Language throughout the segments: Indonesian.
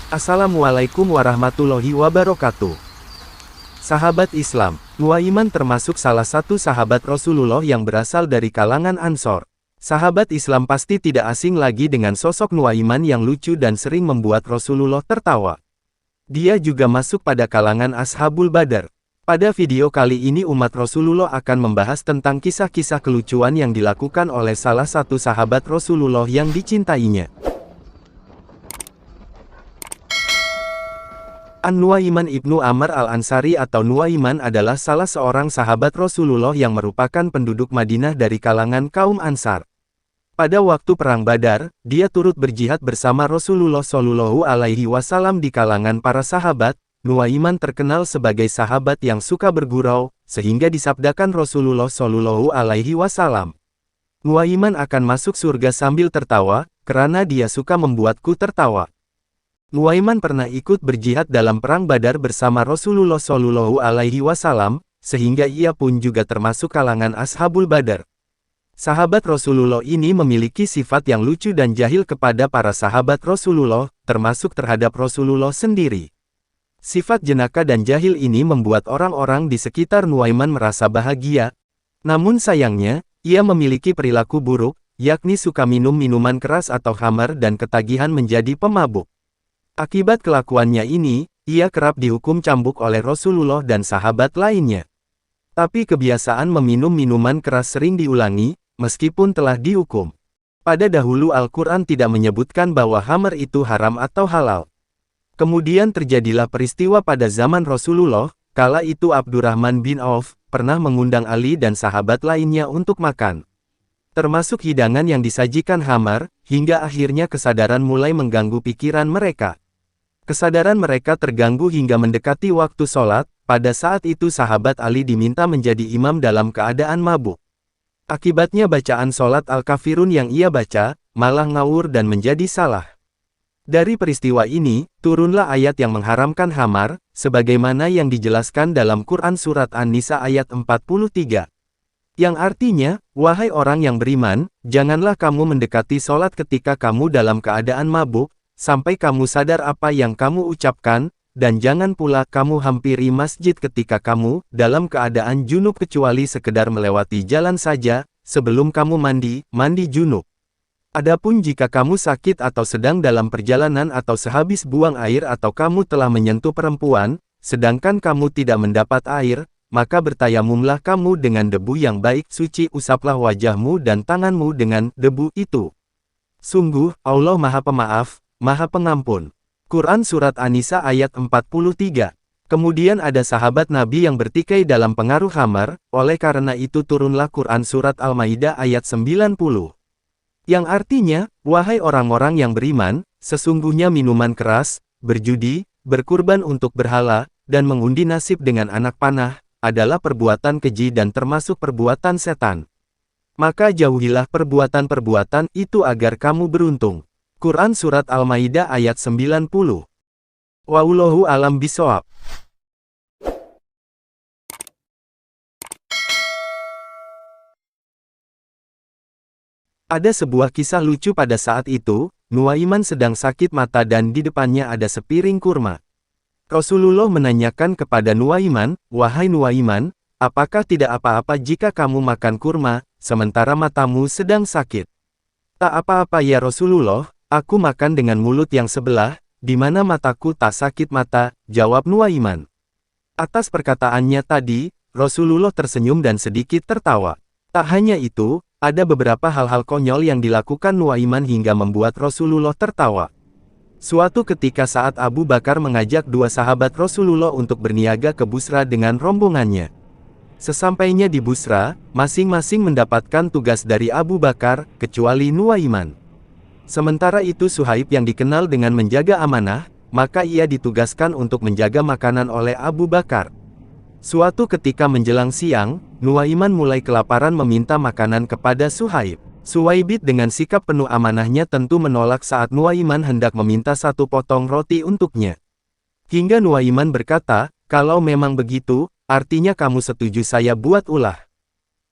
Assalamualaikum warahmatullahi wabarakatuh. Sahabat Islam, Nuaiman termasuk salah satu sahabat Rasulullah yang berasal dari kalangan Ansor. Sahabat Islam pasti tidak asing lagi dengan sosok Nuaiman yang lucu dan sering membuat Rasulullah tertawa. Dia juga masuk pada kalangan Ashabul Badar. Pada video kali ini umat Rasulullah akan membahas tentang kisah-kisah kelucuan yang dilakukan oleh salah satu sahabat Rasulullah yang dicintainya. An-Nuaiman ibnu Amr al-Ansari atau Nuaiman adalah salah seorang sahabat Rasulullah yang merupakan penduduk Madinah dari kalangan kaum Ansar. Pada waktu Perang Badar, dia turut berjihad bersama Rasulullah Shallallahu Alaihi Wasallam di kalangan para sahabat. Nuaiman terkenal sebagai sahabat yang suka bergurau, sehingga disabdakan Rasulullah Shallallahu Alaihi Wasallam, "Nuaiman akan masuk surga sambil tertawa, karena dia suka membuatku tertawa." Nuaiman pernah ikut berjihad dalam Perang Badar bersama Rasulullah Shallallahu Alaihi Wasallam, sehingga ia pun juga termasuk kalangan Ashabul Badar. Sahabat Rasulullah ini memiliki sifat yang lucu dan jahil kepada para sahabat Rasulullah, termasuk terhadap Rasulullah sendiri. Sifat jenaka dan jahil ini membuat orang-orang di sekitar Nuaiman merasa bahagia. Namun sayangnya, ia memiliki perilaku buruk, yakni suka minum minuman keras atau khamar dan ketagihan menjadi pemabuk. Akibat kelakuannya ini, ia kerap dihukum cambuk oleh Rasulullah dan sahabat lainnya. Tapi kebiasaan meminum minuman keras sering diulangi, meskipun telah dihukum. Pada dahulu Al-Quran tidak menyebutkan bahwa khamar itu haram atau halal. Kemudian terjadilah peristiwa pada zaman Rasulullah, kala itu Abdurrahman bin Auf pernah mengundang Ali dan sahabat lainnya untuk makan. Termasuk hidangan yang disajikan khamar, hingga akhirnya kesadaran mulai mengganggu pikiran mereka. Kesadaran mereka terganggu hingga mendekati waktu sholat. Pada saat itu sahabat Ali diminta menjadi imam dalam keadaan mabuk. Akibatnya bacaan sholat Al-Kafirun yang ia baca, malah ngawur dan menjadi salah. Dari peristiwa ini, turunlah ayat yang mengharamkan khamar, sebagaimana yang dijelaskan dalam Quran Surat An-Nisa ayat 43. Yang artinya, wahai orang yang beriman, janganlah kamu mendekati sholat ketika kamu dalam keadaan mabuk, sampai kamu sadar apa yang kamu ucapkan, dan jangan pula kamu hampiri masjid ketika kamu dalam keadaan junub kecuali sekedar melewati jalan saja, sebelum kamu mandi junub. Adapun jika kamu sakit atau sedang dalam perjalanan atau sehabis buang air atau kamu telah menyentuh perempuan, sedangkan kamu tidak mendapat air, maka bertayamumlah kamu dengan debu yang baik suci, usaplah wajahmu dan tanganmu dengan debu itu. Sungguh, Allah Maha Pemaaf, Maha Pengampun. Quran Surat An-Nisa ayat 43. Kemudian ada sahabat Nabi yang bertikai dalam pengaruh khamar, oleh karena itu turunlah Quran Surat Al-Maidah ayat 90. Yang artinya, wahai orang-orang yang beriman, sesungguhnya minuman keras, berjudi, berkurban untuk berhala, dan mengundi nasib dengan anak panah, adalah perbuatan keji dan termasuk perbuatan setan. Maka jauhilah perbuatan-perbuatan itu agar kamu beruntung. Quran Surat Al-Maidah ayat 90. Wallahu a'lam bishawab. Ada sebuah kisah lucu pada saat itu, Nuaiman sedang sakit mata dan di depannya ada sepiring kurma. Rasulullah menanyakan kepada Nuaiman, "Wahai Nuaiman, apakah tidak apa-apa jika kamu makan kurma, sementara matamu sedang sakit?" "Tak apa-apa ya Rasulullah, aku makan dengan mulut yang sebelah, di mana mataku tak sakit mata," jawab Nuaiman. Atas perkataannya tadi, Rasulullah tersenyum dan sedikit tertawa. Tak hanya itu, ada beberapa hal-hal konyol yang dilakukan Nuaiman hingga membuat Rasulullah tertawa. Suatu ketika saat Abu Bakar mengajak dua sahabat Rasulullah untuk berniaga ke Busra dengan rombongannya. Sesampainya di Busra, masing-masing mendapatkan tugas dari Abu Bakar, kecuali Nuaiman. Sementara itu Suhaib yang dikenal dengan menjaga amanah, maka ia ditugaskan untuk menjaga makanan oleh Abu Bakar. Suatu ketika menjelang siang, Nuaiman mulai kelaparan meminta makanan kepada Suhaib. Suhaib dengan sikap penuh amanahnya tentu menolak saat Nuaiman hendak meminta satu potong roti untuknya. Hingga Nuaiman berkata, "Kalau memang begitu, artinya kamu setuju saya buat ulah."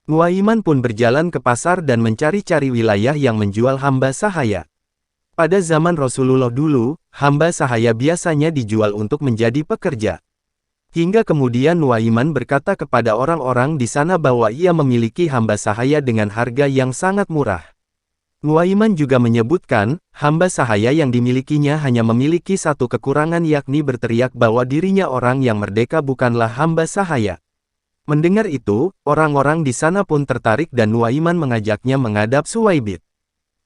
Nuaiman pun berjalan ke pasar dan mencari-cari wilayah yang menjual hamba sahaya. Pada zaman Rasulullah dulu, hamba sahaya biasanya dijual untuk menjadi pekerja. Hingga kemudian Nuaiman berkata kepada orang-orang di sana bahwa ia memiliki hamba sahaya dengan harga yang sangat murah. Nuaiman juga menyebutkan, hamba sahaya yang dimilikinya hanya memiliki satu kekurangan yakni berteriak bahwa dirinya orang yang merdeka bukanlah hamba sahaya. Mendengar itu, orang-orang di sana pun tertarik dan Nuaiman mengajaknya menghadap Suwaibit.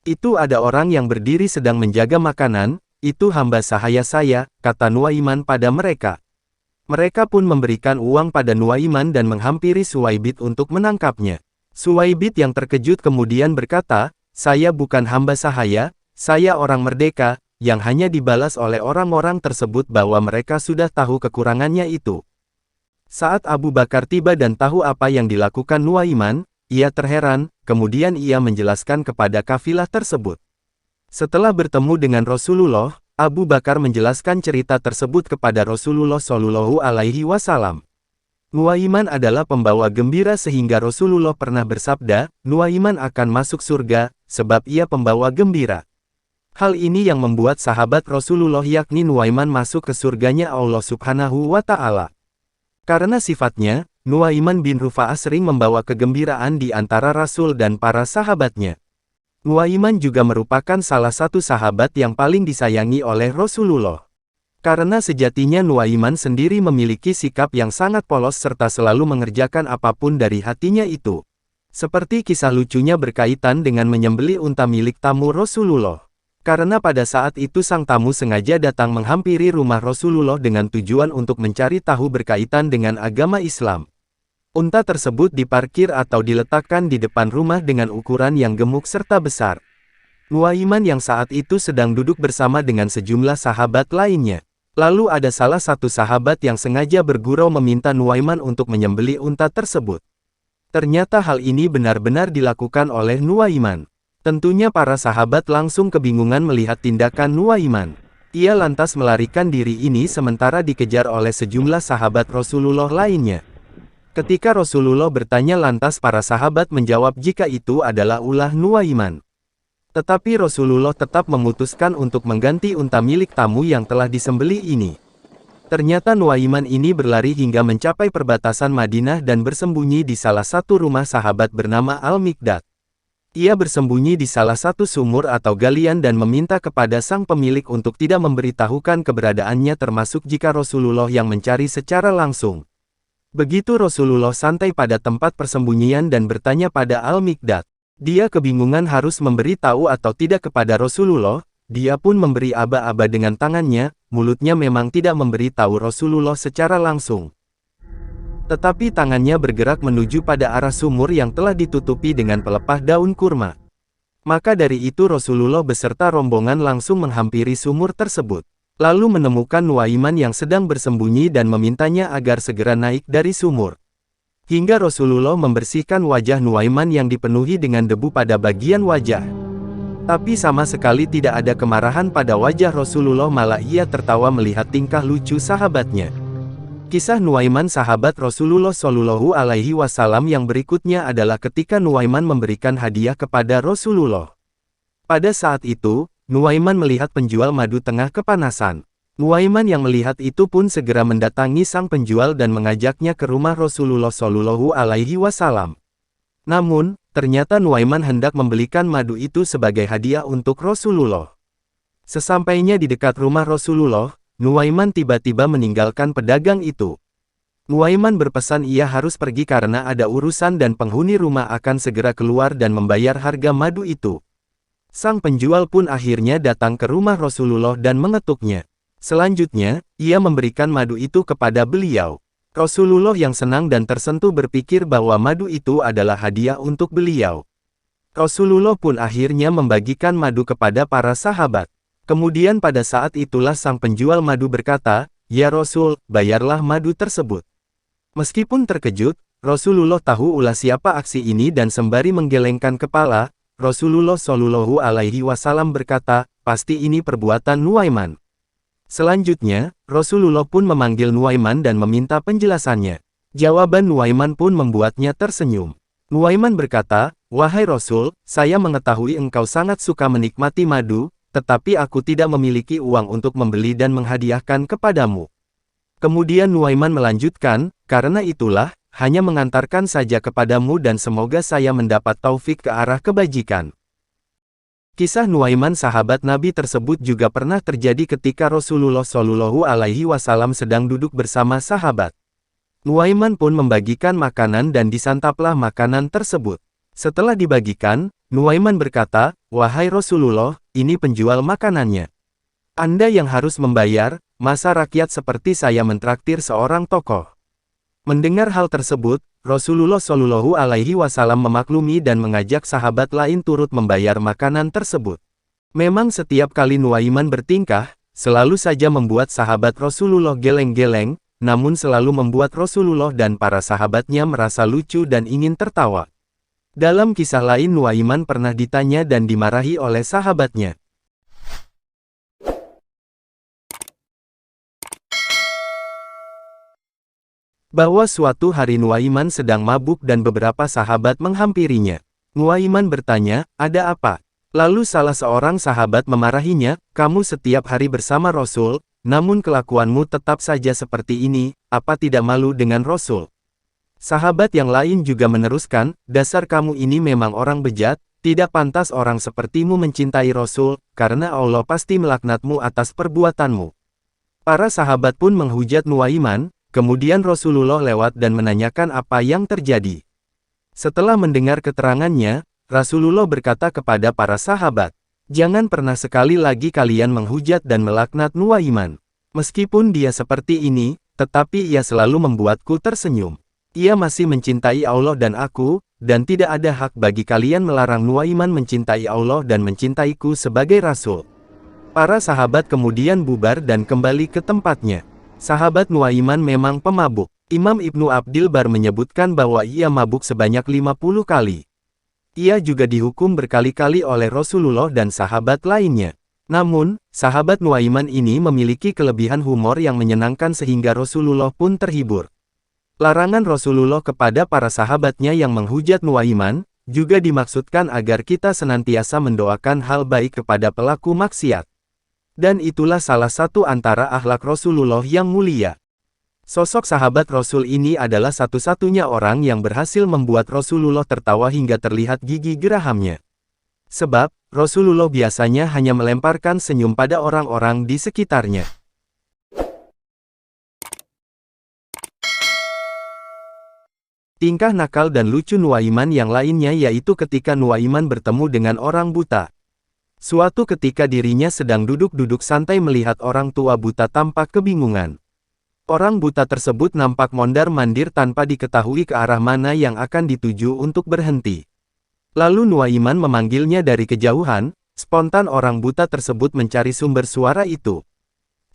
Itu ada orang yang berdiri sedang menjaga makanan, itu hamba sahaya saya, kata Nuaiman pada mereka. Mereka pun memberikan uang pada Nuaiman dan menghampiri Suwaibit untuk menangkapnya. Suwaibit yang terkejut kemudian berkata, saya bukan hamba sahaya, saya orang merdeka, yang hanya dibalas oleh orang-orang tersebut bahwa mereka sudah tahu kekurangannya itu. Saat Abu Bakar tiba dan tahu apa yang dilakukan Nuaiman, ia terheran, kemudian ia menjelaskan kepada kafilah tersebut. Setelah bertemu dengan Rasulullah, Abu Bakar menjelaskan cerita tersebut kepada Rasulullah Shallallahu Alaihi Wasallam. Nuaiman adalah pembawa gembira sehingga Rasulullah pernah bersabda, Nuaiman akan masuk surga, sebab ia pembawa gembira. Hal ini yang membuat sahabat Rasulullah yakni Nuaiman masuk ke surganya Allah Subhanahu wa Ta'ala. Karena sifatnya, Nuaiman bin Rufa'ah sering membawa kegembiraan di antara Rasul dan para sahabatnya. Nuaiman juga merupakan salah satu sahabat yang paling disayangi oleh Rasulullah. Karena sejatinya Nuaiman sendiri memiliki sikap yang sangat polos serta selalu mengerjakan apapun dari hatinya itu. Seperti kisah lucunya berkaitan dengan menyembelih unta milik tamu Rasulullah. Karena pada saat itu sang tamu sengaja datang menghampiri rumah Rasulullah dengan tujuan untuk mencari tahu berkaitan dengan agama Islam. Unta tersebut diparkir atau diletakkan di depan rumah dengan ukuran yang gemuk serta besar. Nuaiman yang saat itu sedang duduk bersama dengan sejumlah sahabat lainnya. Lalu ada salah satu sahabat yang sengaja bergurau meminta Nuaiman untuk menyembelih unta tersebut. Ternyata hal ini benar-benar dilakukan oleh Nuaiman. Tentunya para sahabat langsung kebingungan melihat tindakan Nuaiman. Ia lantas melarikan diri ini sementara dikejar oleh sejumlah sahabat Rasulullah lainnya. Ketika Rasulullah bertanya lantas para sahabat menjawab jika itu adalah ulah Nuaiman. Tetapi Rasulullah tetap memutuskan untuk mengganti unta milik tamu yang telah disembelih ini. Ternyata Nuaiman ini berlari hingga mencapai perbatasan Madinah dan bersembunyi di salah satu rumah sahabat bernama Al-Miqdad. Ia bersembunyi di salah satu sumur atau galian dan meminta kepada sang pemilik untuk tidak memberitahukan keberadaannya termasuk jika Rasulullah yang mencari secara langsung. Begitu Rasulullah santai pada tempat persembunyian dan bertanya pada Al-Miqdad. Dia kebingungan harus memberi tahu atau tidak kepada Rasulullah, dia pun memberi aba-aba dengan tangannya, mulutnya memang tidak memberi tahu Rasulullah secara langsung. Tetapi tangannya bergerak menuju pada arah sumur yang telah ditutupi dengan pelepah daun kurma. Maka dari itu Rasulullah beserta rombongan langsung menghampiri sumur tersebut. Lalu menemukan Nuaiman yang sedang bersembunyi dan memintanya agar segera naik dari sumur. Hingga Rasulullah membersihkan wajah Nuaiman yang dipenuhi dengan debu pada bagian wajah. Tapi sama sekali tidak ada kemarahan pada wajah Rasulullah, malah ia tertawa melihat tingkah lucu sahabatnya. Kisah Nuaiman sahabat Rasulullah Shallallahu Alaihi Wasallam yang berikutnya adalah ketika Nuaiman memberikan hadiah kepada Rasulullah. Pada saat itu, Nuaiman melihat penjual madu tengah kepanasan. Nuaiman yang melihat itu pun segera mendatangi sang penjual dan mengajaknya ke rumah Rasulullah Shallallahu Alaihi Wasallam. Namun, ternyata Nuaiman hendak membelikan madu itu sebagai hadiah untuk Rasulullah. Sesampainya di dekat rumah Rasulullah, Nuaiman tiba-tiba meninggalkan pedagang itu. Nuaiman berpesan ia harus pergi karena ada urusan dan penghuni rumah akan segera keluar dan membayar harga madu itu. Sang penjual pun akhirnya datang ke rumah Rasulullah dan mengetuknya. Selanjutnya, ia memberikan madu itu kepada beliau. Rasulullah yang senang dan tersentuh berpikir bahwa madu itu adalah hadiah untuk beliau. Rasulullah pun akhirnya membagikan madu kepada para sahabat. Kemudian pada saat itulah sang penjual madu berkata, "Ya Rasul, bayarlah madu tersebut." Meskipun terkejut, Rasulullah tahu ulah siapa aksi ini dan sembari menggelengkan kepala, Rasulullah Shallallahu Alaihi Wasallam berkata, "Pasti ini perbuatan Nuaiman." Selanjutnya, Rasulullah pun memanggil Nuaiman dan meminta penjelasannya. Jawaban Nuaiman pun membuatnya tersenyum. Nuaiman berkata, "Wahai Rasul, saya mengetahui engkau sangat suka menikmati madu, tetapi aku tidak memiliki uang untuk membeli dan menghadiahkan kepadamu. Kemudian Nuaiman melanjutkan, karena itulah, hanya mengantarkan saja kepadamu dan semoga saya mendapat taufik ke arah kebajikan. Kisah Nuaiman sahabat Nabi tersebut juga pernah terjadi ketika Rasulullah Shallallahu Alaihi Wasallam sedang duduk bersama sahabat. Nuaiman pun membagikan makanan dan disantaplah makanan tersebut. Setelah dibagikan, Nuaiman berkata, "Wahai Rasulullah, ini penjual makanannya. Anda yang harus membayar, masa rakyat seperti saya mentraktir seorang tokoh?" Mendengar hal tersebut, Rasulullah Shallallahu Alaihi Wasallam memaklumi dan mengajak sahabat lain turut membayar makanan tersebut. Memang setiap kali Nuaiman bertingkah, selalu saja membuat sahabat Rasulullah geleng-geleng, namun selalu membuat Rasulullah dan para sahabatnya merasa lucu dan ingin tertawa. Dalam kisah lain Nuaiman pernah ditanya dan dimarahi oleh sahabatnya. Bahwa suatu hari Nuaiman sedang mabuk dan beberapa sahabat menghampirinya. Nuaiman bertanya, "Ada apa?" Lalu salah seorang sahabat memarahinya, "Kamu setiap hari bersama Rasul, namun kelakuanmu tetap saja seperti ini, apa tidak malu dengan Rasul?" Sahabat yang lain juga meneruskan, "Dasar kamu ini memang orang bejat, tidak pantas orang sepertimu mencintai Rasul, karena Allah pasti melaknatmu atas perbuatanmu." Para sahabat pun menghujat Nuaiman. Kemudian Rasulullah lewat dan menanyakan apa yang terjadi. Setelah mendengar keterangannya, Rasulullah berkata kepada para sahabat, "Jangan pernah sekali lagi kalian menghujat dan melaknat Nuaiman. Meskipun dia seperti ini, tetapi ia selalu membuatku tersenyum. Ia masih mencintai Allah dan aku, dan tidak ada hak bagi kalian melarang Nuaiman mencintai Allah dan mencintaiku sebagai Rasul." Para sahabat kemudian bubar dan kembali ke tempatnya. Sahabat Nuaiman memang pemabuk. Imam Ibnu Abdil Bar menyebutkan bahwa ia mabuk sebanyak 50 kali. Ia juga dihukum berkali-kali oleh Rasulullah dan sahabat lainnya. Namun, sahabat Nuaiman ini memiliki kelebihan humor yang menyenangkan sehingga Rasulullah pun terhibur. Larangan Rasulullah kepada para sahabatnya yang menghujat Nuaiman, juga dimaksudkan agar kita senantiasa mendoakan hal baik kepada pelaku maksiat. Dan itulah salah satu antara akhlak Rasulullah yang mulia. Sosok sahabat Rasul ini adalah satu-satunya orang yang berhasil membuat Rasulullah tertawa hingga terlihat gigi gerahamnya. Sebab, Rasulullah biasanya hanya melemparkan senyum pada orang-orang di sekitarnya. Tingkah nakal dan lucu Nuaiman yang lainnya yaitu ketika Nuaiman bertemu dengan orang buta. Suatu ketika dirinya sedang duduk-duduk santai melihat orang tua buta tampak kebingungan. Orang buta tersebut nampak mondar-mandir tanpa diketahui ke arah mana yang akan dituju untuk berhenti. Lalu Nuaiman memanggilnya dari kejauhan, spontan orang buta tersebut mencari sumber suara itu.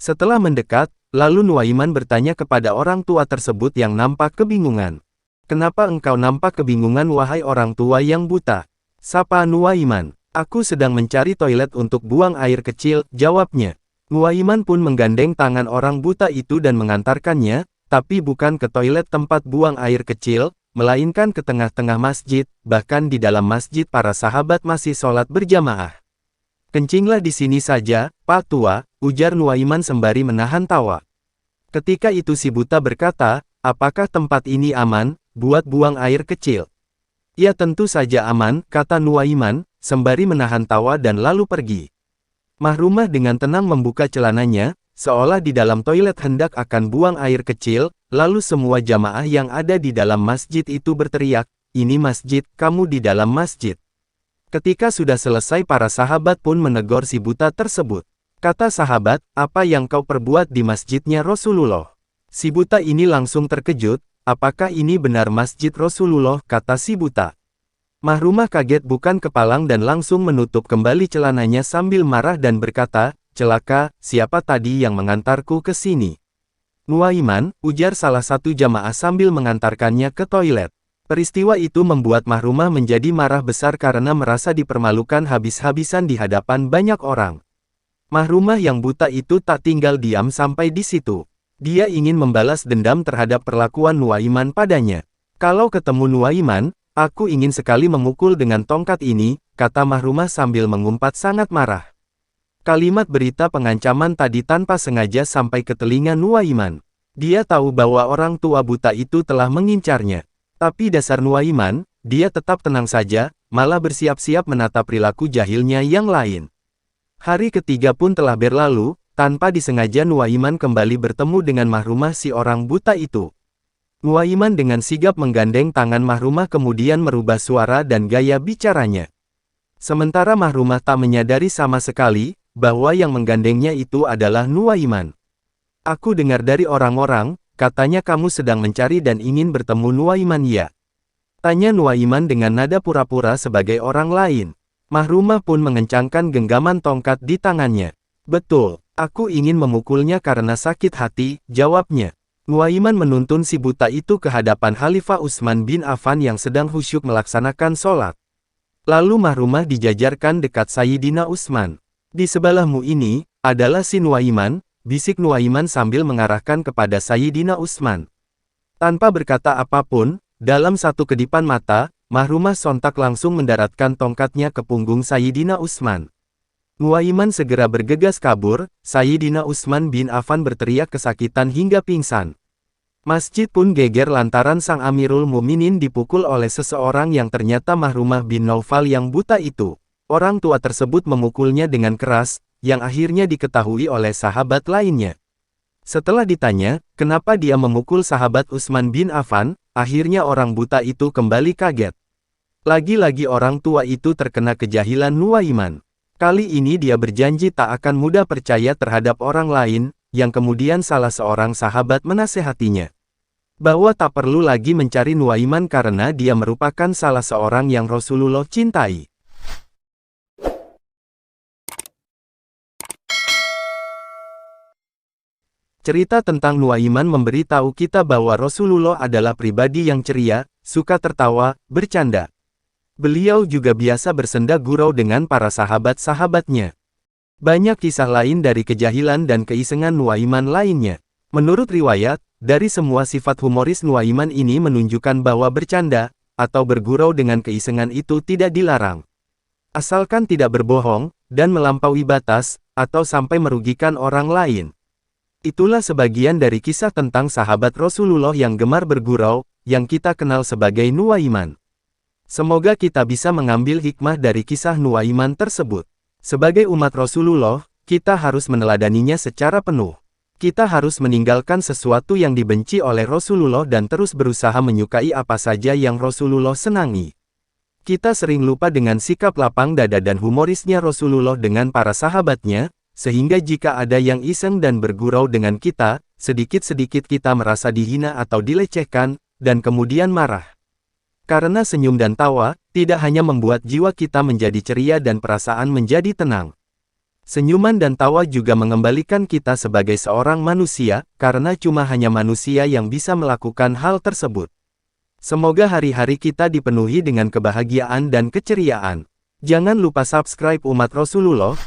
Setelah mendekat, lalu Nuaiman bertanya kepada orang tua tersebut yang nampak kebingungan. "Kenapa engkau nampak kebingungan wahai orang tua yang buta?" Sapa Nuaiman. "Aku sedang mencari toilet untuk buang air kecil," jawabnya. Nuaiman pun menggandeng tangan orang buta itu dan mengantarkannya, tapi bukan ke toilet tempat buang air kecil, melainkan ke tengah-tengah masjid, bahkan di dalam masjid para sahabat masih sholat berjamaah. "Kencinglah di sini saja, Pak Tua," ujar Nuaiman sembari menahan tawa. Ketika itu si buta berkata, "Apakah tempat ini aman, buat buang air kecil?" "Ya tentu saja aman," kata Nuaiman, sembari menahan tawa dan lalu pergi. Mahrumah dengan tenang membuka celananya, seolah di dalam toilet hendak akan buang air kecil, lalu semua jamaah yang ada di dalam masjid itu berteriak, "Ini masjid, kamu di dalam masjid." Ketika sudah selesai para sahabat pun menegur si buta tersebut. Kata sahabat, "Apa yang kau perbuat di masjidnya Rasulullah?" Si buta ini langsung terkejut, "Apakah ini benar masjid Rasulullah?" kata si buta. Mahrumah kaget bukan kepalang dan langsung menutup kembali celananya sambil marah dan berkata, "Celaka, siapa tadi yang mengantarku ke sini?" "Nuaiman," ujar salah satu jamaah sambil mengantarkannya ke toilet. Peristiwa itu membuat Mahrumah menjadi marah besar karena merasa dipermalukan habis-habisan di hadapan banyak orang. Mahrumah yang buta itu tak tinggal diam sampai di situ. Dia ingin membalas dendam terhadap perlakuan Nuaiman padanya. "Kalau ketemu Nuaiman, aku ingin sekali memukul dengan tongkat ini," kata Mahrumah sambil mengumpat sangat marah. Kalimat berita pengancaman tadi tanpa sengaja sampai ke telinga Nuaiman. Dia tahu bahwa orang tua buta itu telah mengincarnya. Tapi dasar Nuaiman, dia tetap tenang saja, malah bersiap-siap menata perilaku jahilnya yang lain. Hari ketiga pun telah berlalu, tanpa disengaja Nuaiman kembali bertemu dengan Mahrumah si orang buta itu. Nuaiman dengan sigap menggandeng tangan Mahrumah kemudian merubah suara dan gaya bicaranya. Sementara Mahrumah tak menyadari sama sekali, bahwa yang menggandengnya itu adalah Nuaiman. Aku dengar dari orang-orang, katanya kamu sedang mencari dan ingin bertemu Nuaiman ya? Tanya Nuaiman dengan nada pura-pura sebagai orang lain. Mahrumah pun mengencangkan genggaman tongkat di tangannya. Betul, aku ingin memukulnya karena sakit hati, jawabnya. Nuaiman menuntun si buta itu ke hadapan Khalifah Utsman bin Affan yang sedang khusyuk melaksanakan sholat. Lalu Mahrumah dijajarkan dekat Sayyidina Utsman. Di sebelahmu ini, adalah si Nuaiman, bisik Nuaiman sambil mengarahkan kepada Sayyidina Utsman. Tanpa berkata apapun, dalam satu kedipan mata, Mahrumah sontak langsung mendaratkan tongkatnya ke punggung Sayyidina Utsman. Nuaiman segera bergegas kabur, Sayyidina Utsman bin Affan berteriak kesakitan hingga pingsan. Masjid pun geger lantaran sang Amirul Mukminin dipukul oleh seseorang yang ternyata Mahrumah bin Naufal yang buta itu. Orang tua tersebut memukulnya dengan keras, yang akhirnya diketahui oleh sahabat lainnya. Setelah ditanya, kenapa dia memukul sahabat Utsman bin Affan, akhirnya orang buta itu kembali kaget. Lagi-lagi orang tua itu terkena kejahilan Nuaiman. Kali ini dia berjanji tak akan mudah percaya terhadap orang lain, yang kemudian salah seorang sahabat menasehatinya. Bahwa tak perlu lagi mencari Nuaiman karena dia merupakan salah seorang yang Rasulullah cintai. Cerita tentang Nuaiman memberitahu kita bahwa Rasulullah adalah pribadi yang ceria, suka tertawa, bercanda. Beliau juga biasa bersenda gurau dengan para sahabat-sahabatnya. Banyak kisah lain dari kejahilan dan keisengan Nuaiman lainnya. Menurut riwayat, dari semua sifat humoris Nuaiman ini menunjukkan bahwa bercanda, atau bergurau dengan keisengan itu tidak dilarang. Asalkan tidak berbohong, dan melampaui batas, atau sampai merugikan orang lain. Itulah sebagian dari kisah tentang sahabat Rasulullah yang gemar bergurau, yang kita kenal sebagai Nuaiman. Semoga kita bisa mengambil hikmah dari kisah Nuaiman tersebut. Sebagai umat Rasulullah, kita harus meneladaninya secara penuh. Kita harus meninggalkan sesuatu yang dibenci oleh Rasulullah dan terus berusaha menyukai apa saja yang Rasulullah senangi. Kita sering lupa dengan sikap lapang dada dan humorisnya Rasulullah dengan para sahabatnya, sehingga jika ada yang iseng dan bergurau dengan kita, sedikit-sedikit kita merasa dihina atau dilecehkan, dan kemudian marah. Karena senyum dan tawa, tidak hanya membuat jiwa kita menjadi ceria dan perasaan menjadi tenang. Senyuman dan tawa juga mengembalikan kita sebagai seorang manusia, karena cuma hanya manusia yang bisa melakukan hal tersebut. Semoga hari-hari kita dipenuhi dengan kebahagiaan dan keceriaan. Jangan lupa subscribe umat Rasulullah.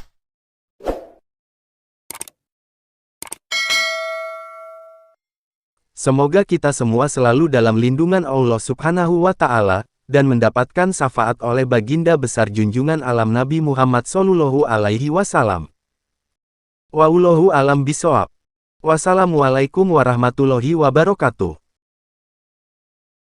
Semoga kita semua selalu dalam lindungan Allah Subhanahu wa Ta'ala, dan mendapatkan syafaat oleh baginda besar junjungan alam Nabi Muhammad Sallallahu Alaihi Wasallam. Wallahu alam bishawab. Wassalamualaikum warahmatullahi wabarakatuh.